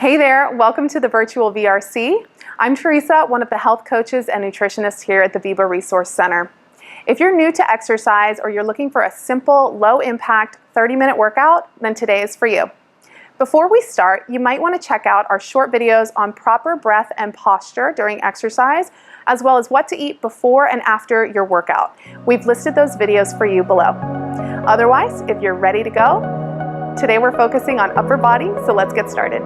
Hey there, welcome to the virtual VRC. I'm Teresa, one of the health coaches and nutritionists here at the VIBA Resource Center. If you're new to exercise or you're looking for a simple, low-impact 30-minute workout, then today is for you. Before we start, you might want to check out our short videos on proper breath and posture during exercise, as well as what to eat before and after your workout. We've listed those videos for you below. Otherwise, if you're ready to go, today we're focusing on upper body, so let's get started.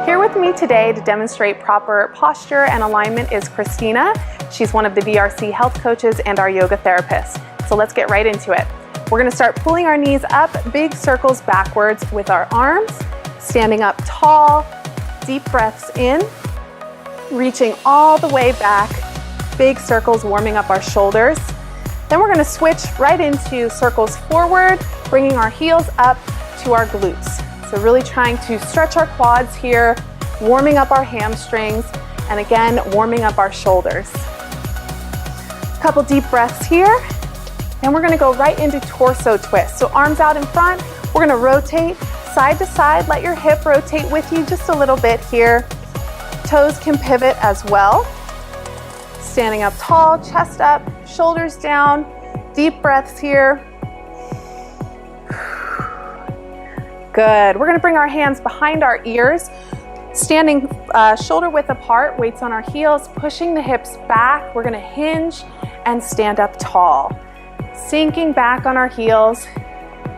Here with me today to demonstrate proper posture and alignment is Christina. She's one of the VRC health coaches and our yoga therapist. So let's get right into it. We're going to start pulling our knees up, big circles backwards with our arms, standing up tall, deep breaths in, reaching all the way back, big circles warming up our shoulders. Then we're going to switch right into circles forward, bringing our heels up to our glutes. So really trying to stretch our quads here, warming up our hamstrings, and again, warming up our shoulders. A couple deep breaths here. Then we're going to go right into torso twist. So arms out in front, we're going to rotate side to side. Let your hip rotate with you just a little bit here. Toes can pivot as well. Standing up tall, chest up, shoulders down. Deep breaths here. Good. We're going to bring our hands behind our ears, standing shoulder width apart, weights on our heels, pushing the hips back. We're going to hinge and stand up tall. Sinking back on our heels,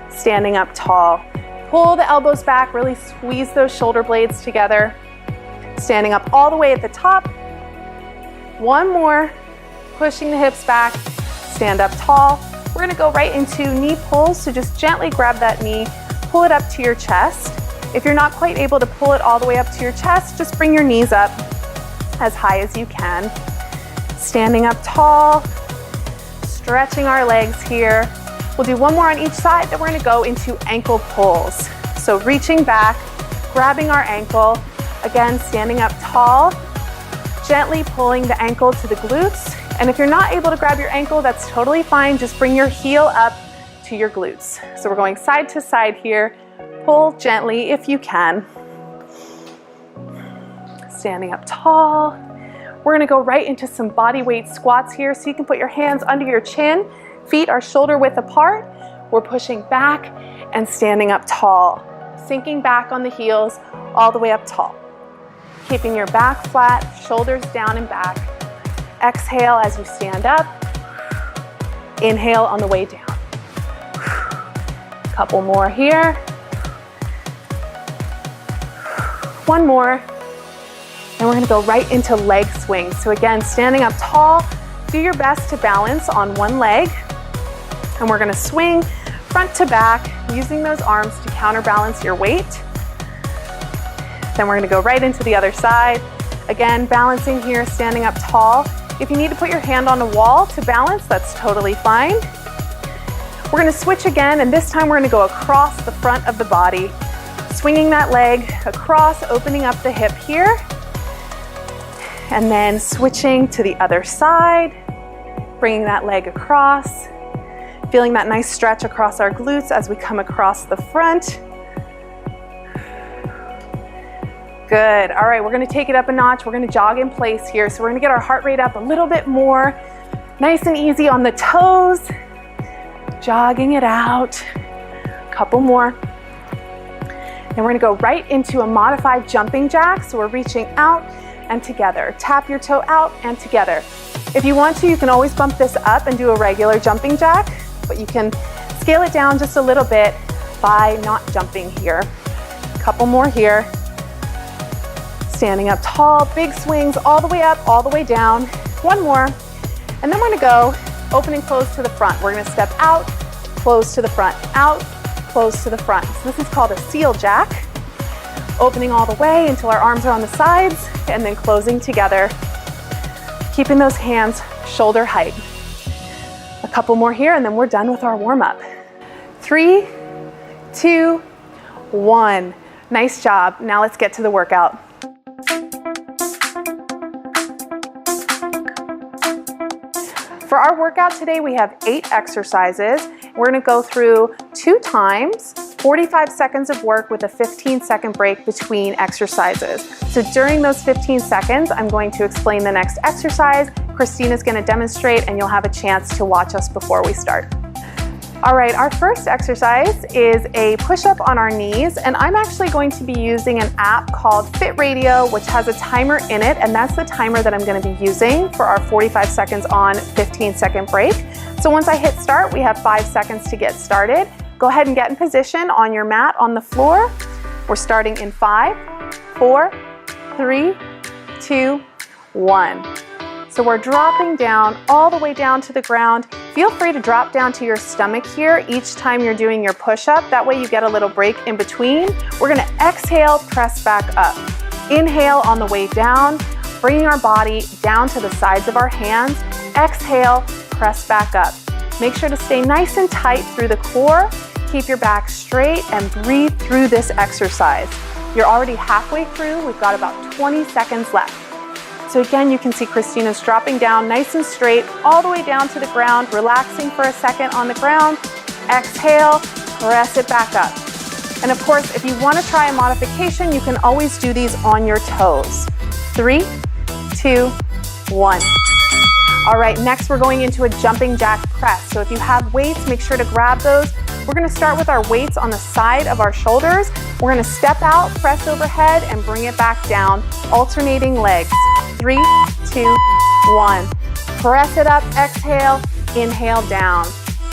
standing up tall. Pull the elbows back, really squeeze those shoulder blades together. Standing up all the way at the top. One more, pushing the hips back, stand up tall. We're gonna go right into knee pulls, so just gently grab that knee, pull it up to your chest. If you're not quite able to pull it all the way up to your chest, just bring your knees up as high as you can. Standing up tall. Stretching our legs here. We'll do one more on each side, then we're going to go into ankle pulls. So reaching back, grabbing our ankle, again standing up tall, gently pulling the ankle to the glutes. And if you're not able to grab your ankle, that's totally fine. Just bring your heel up to your glutes. So we're going side to side here. Pull gently if you can. Standing up tall. We're going to go right into some body weight squats here, so you can put your hands under your chin, feet are shoulder width apart. We're pushing back and standing up tall, sinking back on the heels all the way up tall. Keeping your back flat, shoulders down and back. Exhale as you stand up. Inhale on the way down. Couple more here. One more. And we're going to go right into leg swings. So again, standing up tall, do your best to balance on one leg. And we're going to swing front to back, using those arms to counterbalance your weight. Then we're going to go right into the other side. Again, balancing here, standing up tall. If you need to put your hand on a wall to balance, that's totally fine. We're going to switch again, and this time we're going to go across the front of the body. Swinging that leg across, opening up the hip here. And then switching to the other side, bringing that leg across, feeling that nice stretch across our glutes as we come across the front. Good. All right, we're going to take it up a notch. We're going to jog in place here. So we're going to get our heart rate up a little bit more. Nice and easy on the toes. Jogging it out. Couple more. Then we're going to go right into a modified jumping jack. So we're reaching out and together. Tap your toe out and together. If you want to, you can always bump this up and do a regular jumping jack, but you can scale it down just a little bit by not jumping here. Couple more here. Standing up tall, big swings all the way up, all the way down. One more. And then we're going to go open and close to the front. We're going to step out, close to the front, out, close to the front. So this is called a seal jack. Opening all the way until our arms are on the sides, and then closing together, keeping those hands shoulder height. A couple more here, and then we're done with our warm-up. 3, 2, 1. Nice job. Now let's get to the workout. For our workout today, we have 8 exercises. We're gonna go through 2 times, 45 seconds of work with a 15-second break between exercises. So during those 15 seconds, I'm going to explain the next exercise. Christina's gonna demonstrate, and you'll have a chance to watch us before we start. All right, our first exercise is a push-up on our knees, and I'm actually going to be using an app called Fit Radio, which has a timer in it, and that's the timer that I'm going to be using for our 45 seconds on, 15-second break. So once I hit start, we have 5 seconds to get started. Go ahead and get in position on your mat on the floor. We're starting in 5, 4, 3, 2, 1. So we're dropping down all the way down to the ground. Feel free to drop down to your stomach here each time you're doing your push-up. That way you get a little break in between. We're gonna exhale, press back up. Inhale on the way down, bringing our body down to the sides of our hands. Exhale, press back up. Make sure to stay nice and tight through the core. Keep your back straight and breathe through this exercise. You're already halfway through. We've got about 20 seconds left. So again, you can see Christina's dropping down nice and straight, all the way down to the ground, relaxing for a second on the ground. Exhale, press it back up. And of course, if you want to try a modification, you can always do these on your toes. 3, 2, 1. All right, next we're going into a jumping jack press. So if you have weights, make sure to grab those. We're going to start with our weights on the side of our shoulders. We're going to step out, press overhead, and bring it back down, alternating legs. 3, 2, 1. Press it up, exhale, inhale down.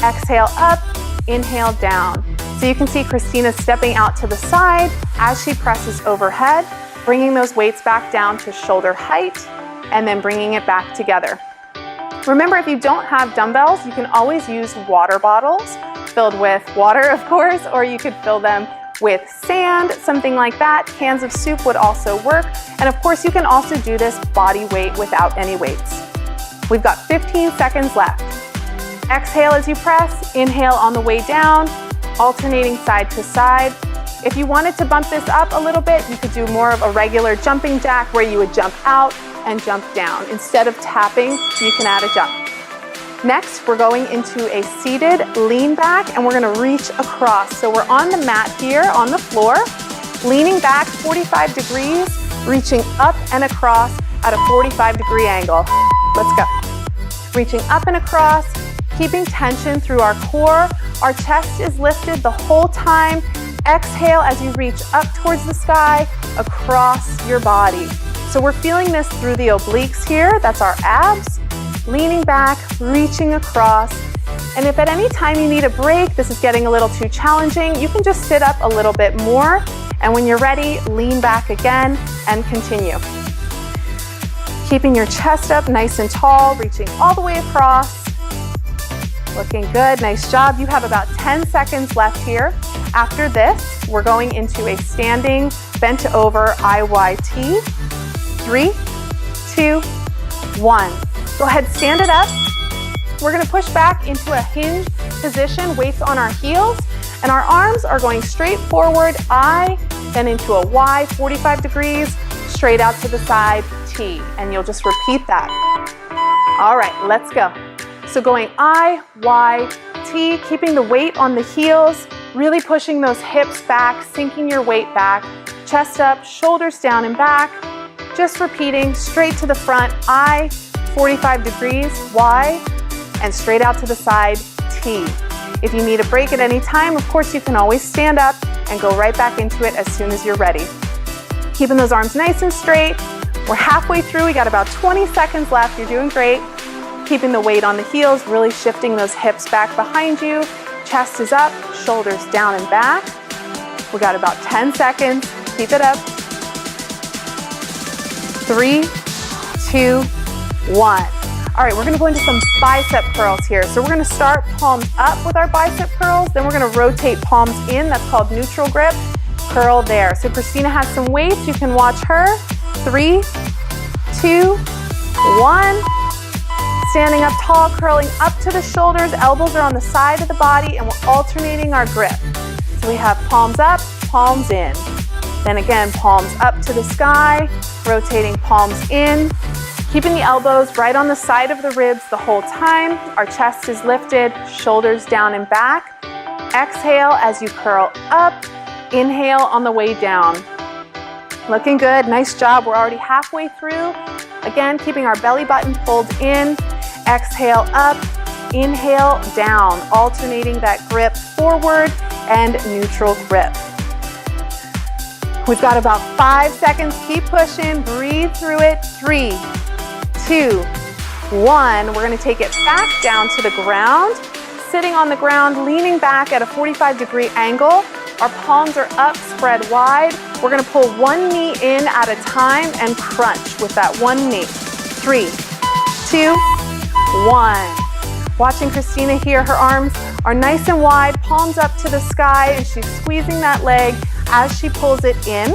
Exhale up, inhale down. So you can see Christina stepping out to the side as she presses overhead, bringing those weights back down to shoulder height, and then bringing it back together. Remember, if you don't have dumbbells, you can always use water bottles filled with water, of course, or you could fill them with sand, something like that. Cans of soup would also work. And of course, you can also do this body weight without any weights. We've got 15 seconds left. Exhale as you press, inhale on the way down, alternating side to side. If you wanted to bump this up a little bit, you could do more of a regular jumping jack where you would jump out and jump down. Instead of tapping, you can add a jump. Next, we're going into a seated lean back, and we're gonna reach across. So we're on the mat here on the floor, leaning back 45 degrees, reaching up and across at a 45-degree angle. Let's go. Reaching up and across, keeping tension through our core. Our chest is lifted the whole time. Exhale as you reach up towards the sky, across your body. So we're feeling this through the obliques here. That's our abs. Leaning back, reaching across. And if at any time you need a break, this is getting a little too challenging, you can just sit up a little bit more. And when you're ready, lean back again and continue. Keeping your chest up nice and tall, reaching all the way across. Looking good, nice job. You have about 10 seconds left here. After this, we're going into a standing bent over IYT. 3, 2, 1. Go ahead, stand it up. We're gonna push back into a hinge position, weights on our heels, and our arms are going straight forward, I, then into a Y, 45 degrees, straight out to the side, T, and you'll just repeat that. All right, let's go. So going I, Y, T, keeping the weight on the heels, really pushing those hips back, sinking your weight back, chest up, shoulders down and back, just repeating straight to the front, I, 45 degrees, Y, and straight out to the side, T. If you need a break at any time, of course, you can always stand up and go right back into it as soon as you're ready. Keeping those arms nice and straight. We're halfway through, we got about 20 seconds left, you're doing great. Keeping the weight on the heels, really shifting those hips back behind you. Chest is up, shoulders down and back. We got about 10 seconds, keep it up. 3, 2, 1. All right, we're gonna go into some bicep curls here. So we're gonna start palms up with our bicep curls, then we're gonna rotate palms in, that's called neutral grip, curl there. So Christina has some weights, you can watch her. 3, 2, 1. Standing up tall, curling up to the shoulders, elbows are on the side of the body, and we're alternating our grip. So we have palms up, palms in. Then again, palms up to the sky, rotating palms in, Keeping the elbows right on the side of the ribs the whole time. Our chest is lifted, shoulders down and back. Exhale as you curl up. Inhale on the way down. Looking good, nice job. We're already halfway through. Again, keeping our belly button pulled in. Exhale up, inhale down, alternating that grip forward and neutral grip. We've got about 5 seconds. Keep pushing, breathe through it. 3, 2, 1. We're gonna take it back down to the ground. Sitting on the ground, leaning back at a 45-degree angle. Our palms are up, spread wide. We're gonna pull one knee in at a time and crunch with that one knee. 3, 2, 1. Watching Christina here, her arms are nice and wide, palms up to the sky, and she's squeezing that leg as she pulls it in.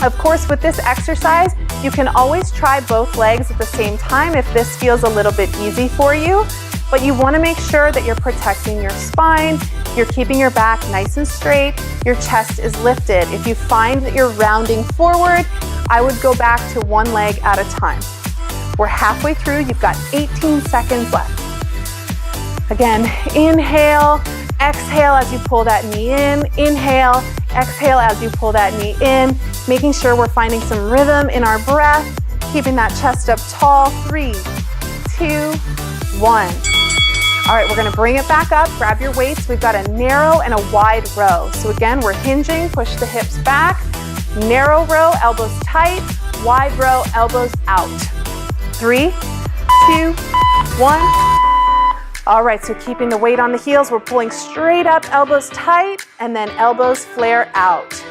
Of course, with this exercise, you can always try both legs at the same time if this feels a little bit easy for you, but you wanna make sure that you're protecting your spine, you're keeping your back nice and straight, your chest is lifted. If you find that you're rounding forward, I would go back to one leg at a time. We're halfway through, you've got 18 seconds left. Again, inhale, exhale as you pull that knee in, inhale, exhale as you pull that knee in, making sure we're finding some rhythm in our breath, keeping that chest up tall. 3, 2, 1. All right, we're gonna bring it back up, grab your weights. We've got a narrow and a wide row. So again, we're hinging, push the hips back, narrow row, elbows tight, wide row, elbows out. 3, 2, 1. All right, so keeping the weight on the heels, we're pulling straight up, elbows tight, and then elbows flare out.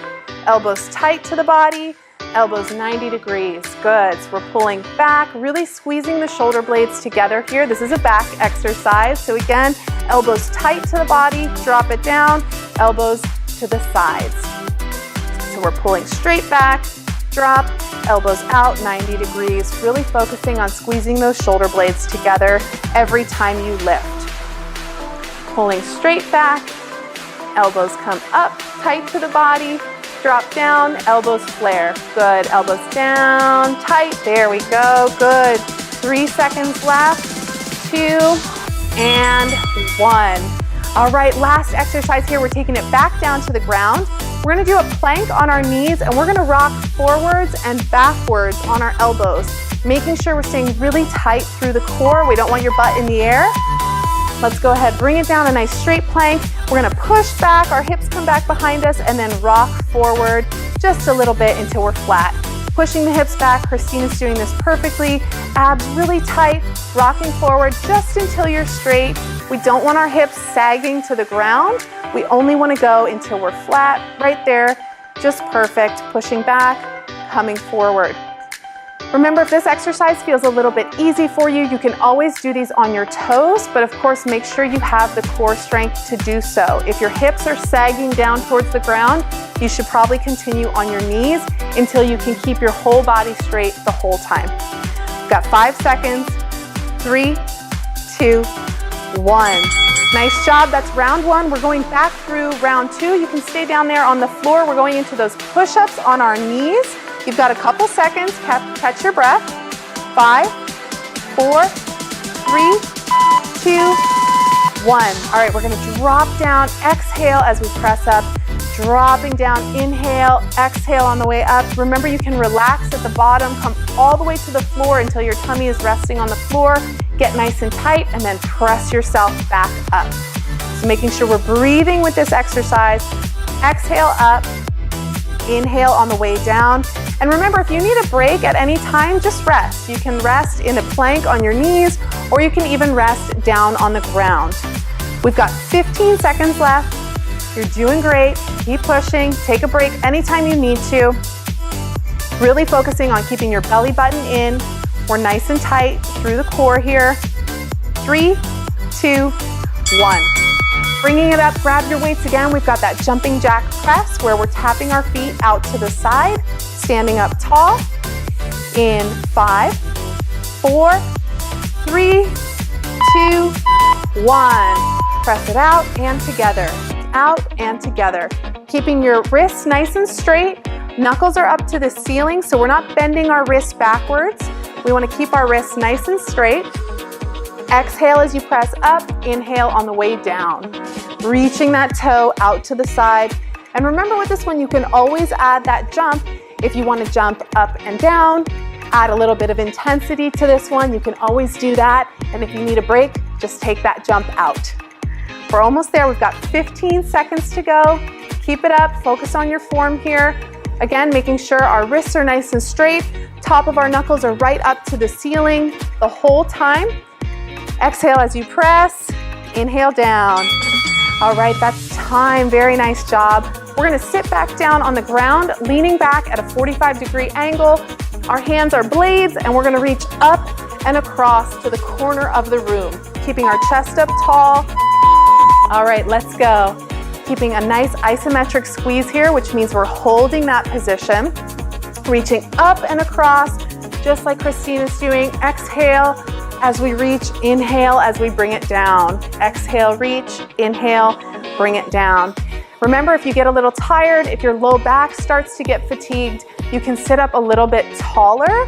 Elbows tight to the body, elbows 90 degrees. Good, so we're pulling back, really squeezing the shoulder blades together here. This is a back exercise. So again, elbows tight to the body, drop it down, elbows to the sides. So we're pulling straight back, drop, elbows out 90 degrees, really focusing on squeezing those shoulder blades together every time you lift. Pulling straight back, elbows come up, tight to the body, drop down, elbows flare. Good, elbows down, tight, there we go, good. 3 seconds left, 2, and 1. All right, last exercise here, we're taking it back down to the ground. We're gonna do a plank on our knees and we're gonna rock forwards and backwards on our elbows, making sure we're staying really tight through the core. We don't want your butt in the air. Let's go ahead, bring it down, a nice straight plank. We're gonna push back, our hips come back behind us, and then rock forward just a little bit until we're flat. Pushing the hips back, Christina's doing this perfectly. Abs really tight, rocking forward just until you're straight. We don't want our hips sagging to the ground. We only wanna go until we're flat, right there, just perfect. Pushing back, coming forward. Remember, if this exercise feels a little bit easy for you, you can always do these on your toes, but of course, make sure you have the core strength to do so. If your hips are sagging down towards the ground, you should probably continue on your knees until you can keep your whole body straight the whole time. We've got 5 seconds, 3, 2, 1. Nice job, that's round 1. We're going back through round 2. You can stay down there on the floor. We're going into those push-ups on our knees. You've got a couple seconds, catch your breath. 5, 4, 3, 2, 1. All right, we're gonna drop down, exhale as we press up, dropping down, inhale, exhale on the way up. Remember, you can relax at the bottom, come all the way to the floor until your tummy is resting on the floor, get nice and tight, and then press yourself back up. So making sure we're breathing with this exercise. Exhale up, inhale on the way down. And remember, if you need a break at any time, just rest. You can rest in a plank on your knees, or you can even rest down on the ground. We've got 15 seconds left. You're doing great. Keep pushing. Take a break anytime you need to. Really focusing on keeping your belly button in. We're nice and tight through the core here. 3, 2, 1. Bringing it up, grab your weights again. We've got that jumping jack press where we're tapping our feet out to the side, standing up tall. In 5, 4, 3, 2, 1. Press it out and together, out and together. Keeping your wrists nice and straight. Knuckles are up to the ceiling, so we're not bending our wrists backwards. We want to keep our wrists nice and straight. Exhale as you press up, inhale on the way down. Reaching that toe out to the side. And remember with this one, you can always add that jump if you want to jump up and down. Add a little bit of intensity to this one. You can always do that. And if you need a break, just take that jump out. We're almost there. We've got 15 seconds to go. Keep it up. Focus on your form here. Again, making sure our wrists are nice and straight. Top of our knuckles are right up to the ceiling the whole time. Exhale as you press. Inhale down. All right, that's time. Very nice job. We're going to sit back down on the ground, leaning back at a 45-degree angle. Our hands are blades, and we're going to reach up and across to the corner of the room, keeping our chest up tall. All right, let's go. Keeping a nice isometric squeeze here, which means we're holding that position. Reaching up and across, just like Christina's doing. Exhale as we reach, inhale as we bring it down. Exhale, reach, inhale, bring it down. Remember, if you get a little tired, if your low back starts to get fatigued, you can sit up a little bit taller,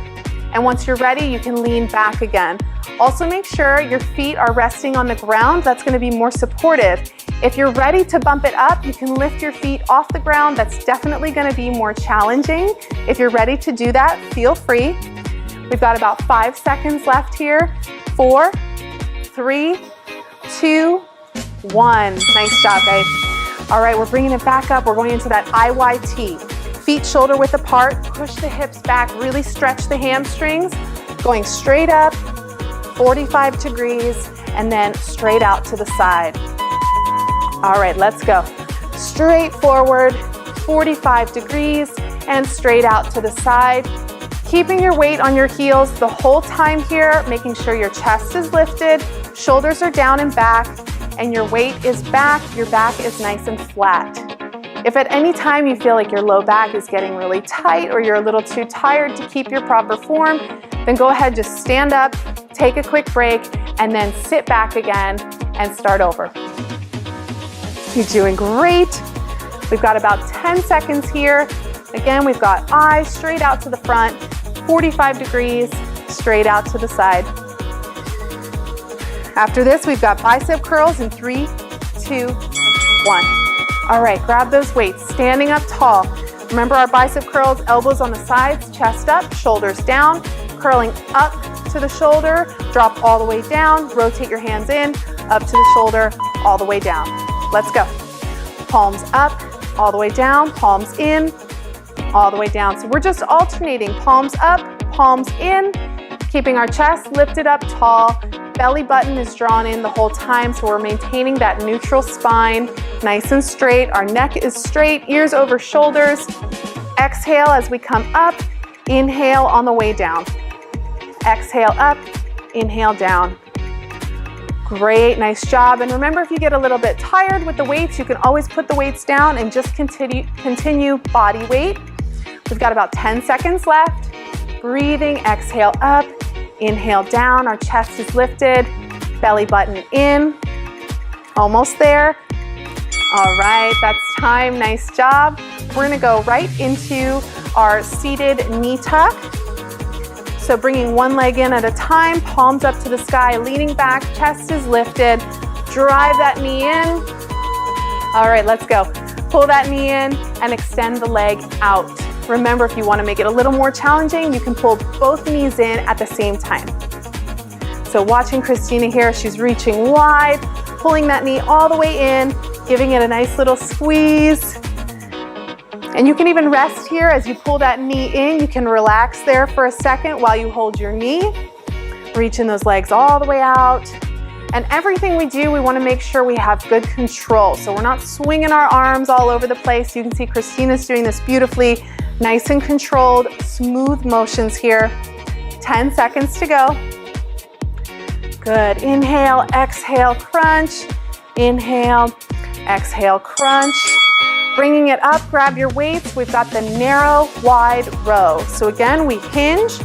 and once you're ready, you can lean back again. Also make sure your feet are resting on the ground. That's going to be more supportive. If you're ready to bump it up, you can lift your feet off the ground. That's definitely going to be more challenging. If you're ready to do that, feel free. We've got about 5 seconds left here. 4, 3, 2, 1. Nice job, guys. All right, we're bringing it back up. We're going into that IYT. Feet shoulder width apart. Push the hips back. Really stretch the hamstrings. Going straight up, 45 degrees, and then straight out to the side. All right, let's go. Straight forward, 45 degrees, and straight out to the side. Keeping your weight on your heels the whole time here, making sure your chest is lifted, shoulders are down and back, and your weight is back. Your back is nice and flat. If at any time you feel like your low back is getting really tight or you're a little too tired to keep your proper form, then go ahead, just stand up, take a quick break, and then sit back again and start over. You're doing great. We've got about 10 seconds here. Again, we've got eyes straight out to the front, 45 degrees, straight out to the side. After this, we've got bicep curls in 3, 2, 1. All right, grab those weights, standing up tall. Remember our bicep curls, elbows on the sides, chest up, shoulders down, curling up to the shoulder, drop all the way down, rotate your hands in, up to the shoulder, all the way down. Let's go. Palms up, all the way down, palms in, all the way down. So we're just alternating palms up, palms in, keeping our chest lifted up tall. Belly button is drawn in the whole time, so we're maintaining that neutral spine, nice and straight. Our neck is straight, ears over shoulders. Exhale as we come up, inhale on the way down. Exhale up, inhale down. Great, nice job. And remember, if you get a little bit tired with the weights, you can always put the weights down and just continue body weight. We've got about 10 seconds left. Breathing, exhale up, inhale down, our chest is lifted, belly button in, almost there. All right, that's time, nice job. We're gonna go right into our seated knee tuck. So bringing one leg in at a time, palms up to the sky, leaning back, chest is lifted, drive that knee in. All right, let's go. Pull that knee in and extend the leg out. Remember, if you want to make it a little more challenging, you can pull both knees in at the same time. So watching Christina here, she's reaching wide, pulling that knee all the way in, giving it a nice little squeeze. And you can even rest here as you pull that knee in. You can relax there for a second while you hold your knee, reaching those legs all the way out. And everything we do, we want to make sure we have good control. So we're not swinging our arms all over the place. You can see Christina's doing this beautifully. Nice and controlled, smooth motions here. 10 seconds to go. Good. Inhale, exhale, crunch. Inhale, exhale, crunch. Bringing it up, grab your weights. We've got the narrow, wide row. So again, we hinge.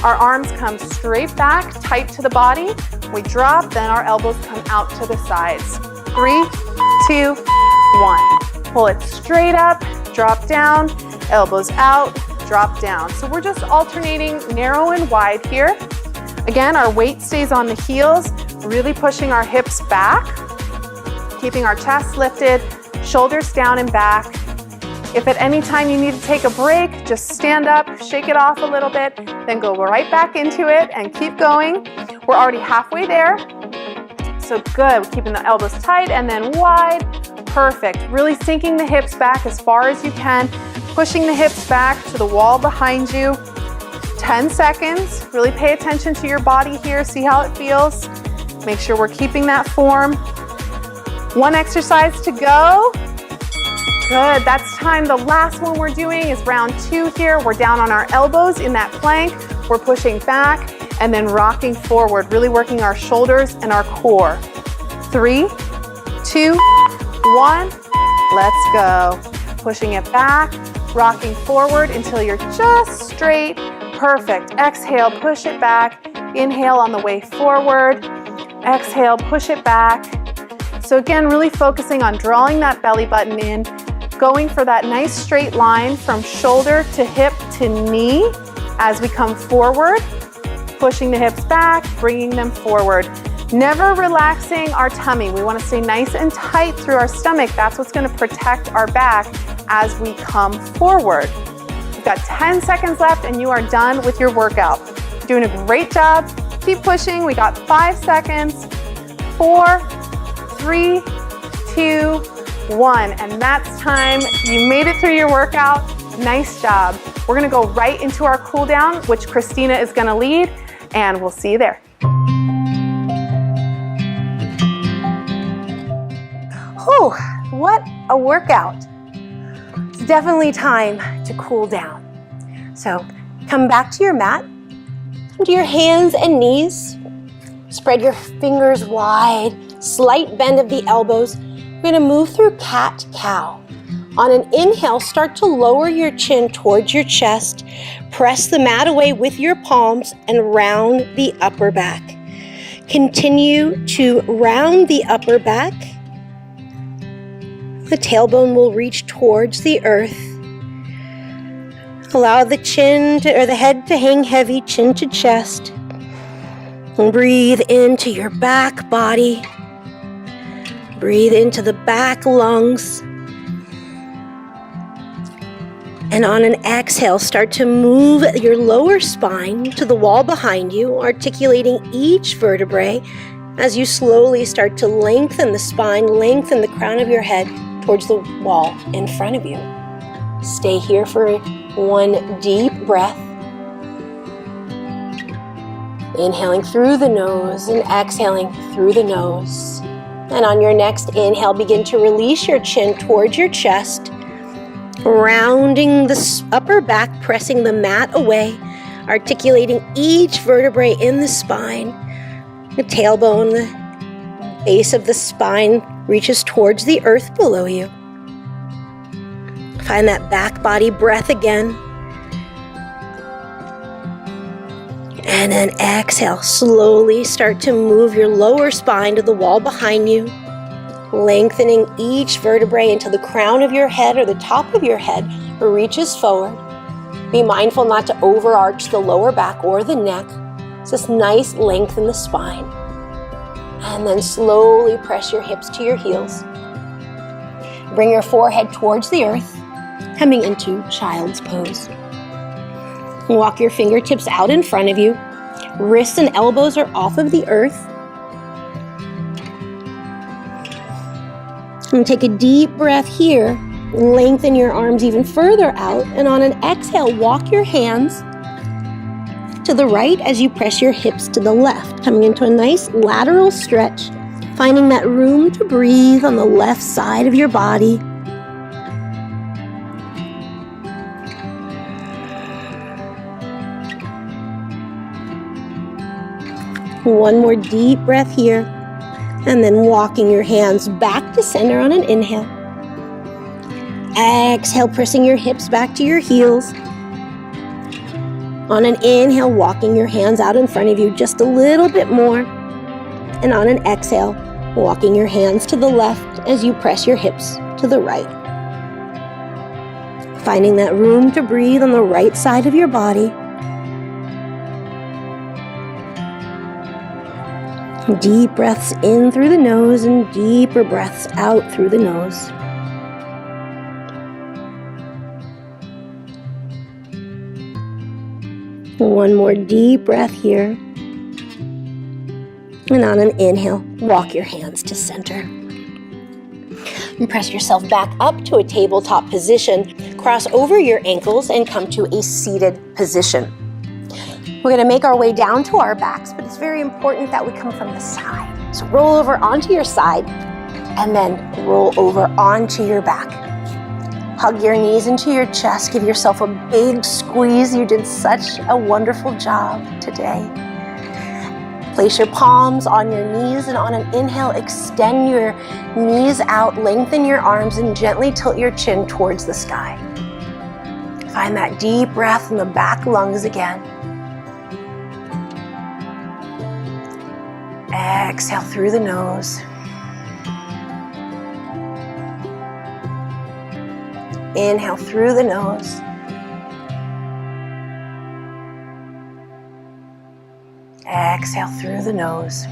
Our arms come straight back, tight to the body. We drop, then our elbows come out to the sides. 3, 2, 1. Pull it straight up, drop down, elbows out, drop down. So we're just alternating narrow and wide here. Again, our weight stays on the heels, really pushing our hips back, keeping our chest lifted, shoulders down and back. If at any time you need to take a break, just stand up, shake it off a little bit, then go right back into it and keep going. We're already halfway there. So good, keeping the elbows tight and then wide. Perfect. Really sinking the hips back as far as you can, pushing the hips back to the wall behind you. 10 seconds. Really pay attention to your body here. See how it feels. Make sure we're keeping that form. One exercise to go. Good, that's time. The last one we're doing is round 2 here. We're down on our elbows in that plank. We're pushing back and then rocking forward, really working our shoulders and our core. 3, 2, 1, let's go. Pushing it back, rocking forward until you're just straight. Perfect. Exhale, push it back. Inhale on the way forward. Exhale, push it back. So again, really focusing on drawing that belly button in, going for that nice straight line from shoulder to hip to knee as we come forward, pushing the hips back, bringing them forward. Never relaxing our tummy. We want to stay nice and tight through our stomach. That's what's going to protect our back as we come forward. We've got 10 seconds left and you are done with your workout. Doing a great job. Keep pushing. We got 5 seconds. 4, 3, 2, 1. And that's time. You made it through your workout. Nice job. We're going to go right into our cool down, which Christina is going to lead, and we'll see you there. Oh, what a workout. It's definitely time to cool down. So come back to your mat, come to your hands and knees, spread your fingers wide, slight bend of the elbows. We're going to move through cat-cow. On an inhale, start to lower your chin towards your chest, press the mat away with your palms and round the upper back. Continue to round the upper back. The tailbone will reach towards the earth. Allow the the head to hang heavy, chin to chest. And breathe into your back body. Breathe into the back lungs. And on an exhale, start to move your lower spine to the wall behind you, articulating each vertebrae as you slowly start to lengthen the spine, lengthen the crown of your head towards the wall in front of you. Stay here for one deep breath. Inhaling through the nose and exhaling through the nose. And on your next inhale, begin to release your chin towards your chest, rounding the upper back, pressing the mat away, articulating each vertebrae in the spine. The tailbone, the base of the spine reaches towards the earth below you. Find that back body breath again. And then exhale, slowly start to move your lower spine to the wall behind you, lengthening each vertebrae until the crown of your head or the top of your head reaches forward. Be mindful not to overarch the lower back or the neck. It's this nice length in the spine. And then slowly press your hips to your heels. Bring your forehead towards the earth, coming into child's pose. Walk your fingertips out in front of you. Wrists and elbows are off of the earth. And take a deep breath here. Lengthen your arms even further out. And on an exhale, walk your hands to the right as you press your hips to the left, coming into a nice lateral stretch, finding that room to breathe on the left side of your body. One more deep breath here, and then walking your hands back to center on an inhale. Exhale, pressing your hips back to your heels. On an inhale, walking your hands out in front of you just a little bit more. And on an exhale, walking your hands to the left as you press your hips to the right. Finding that room to breathe on the right side of your body. Deep breaths in through the nose and deeper breaths out through the nose. One more deep breath here. And on an inhale, walk your hands to center. And press yourself back up to a tabletop position. Cross over your ankles and come to a seated position. We're going to make our way down to our backs, but it's very important that we come from the side. So roll over onto your side and then roll over onto your back. Hug your knees into your chest. Give yourself a big squeeze. You did such a wonderful job today. Place your palms on your knees, and on an inhale, extend your knees out, lengthen your arms, and gently tilt your chin towards the sky. Find that deep breath in the back lungs again. Exhale through the nose. Inhale through the nose. Exhale through the nose.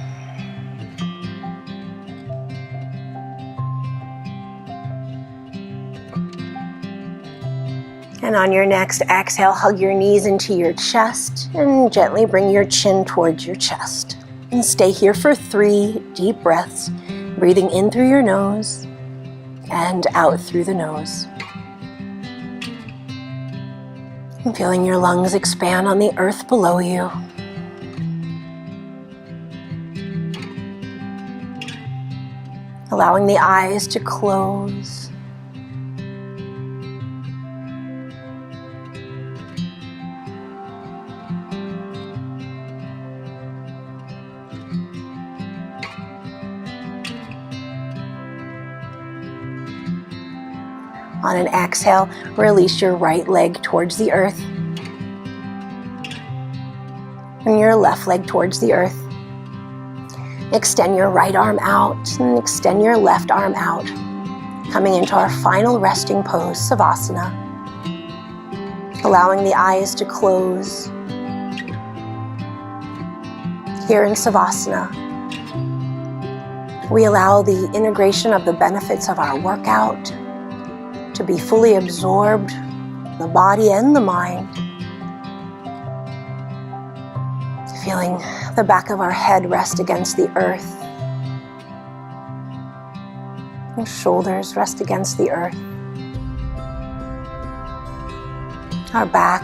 And on your next exhale, hug your knees into your chest and gently bring your chin towards your chest. And stay here for 3 deep breaths, breathing in through your nose and out through the nose. And feeling your lungs expand on the earth below you. Allowing the eyes to close. On an exhale, release your right leg towards the earth and your left leg towards the earth. Extend your right arm out and extend your left arm out, coming into our final resting pose, Savasana. Allowing the eyes to close. Here in Savasana, we allow the integration of the benefits of our workout to be fully absorbed, the body and the mind. Feeling the back of our head rest against the earth. And shoulders rest against the earth. Our back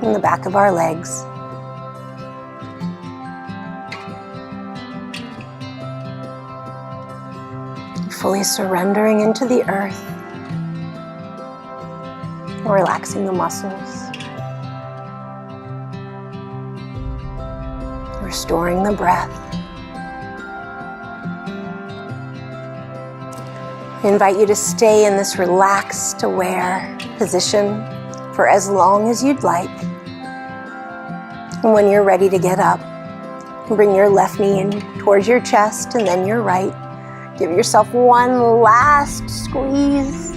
and the back of our legs. Fully surrendering into the earth. Relaxing the muscles. Restoring the breath. I invite you to stay in this relaxed, aware position for as long as you'd like. And when you're ready to get up, bring your left knee in towards your chest and then your right. Give yourself one last squeeze.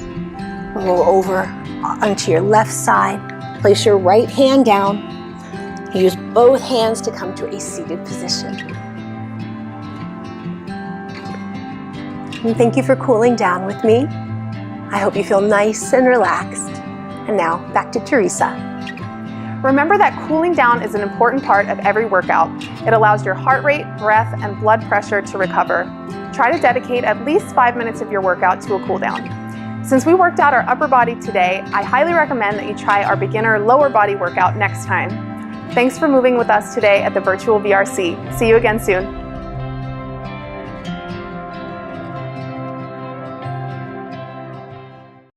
Roll over onto your left side. Place your right hand down. Use both hands to come to a seated position. And thank you for cooling down with me. I hope you feel nice and relaxed. And now back to Teresa. Remember that cooling down is an important part of every workout. It allows your heart rate, breath, and blood pressure to recover. Try to dedicate at least 5 minutes of your workout to a cool down. Since we worked out our upper body today, I highly recommend that you try our beginner lower body workout next time. Thanks for moving with us today at the Virtual VRC. See you again soon.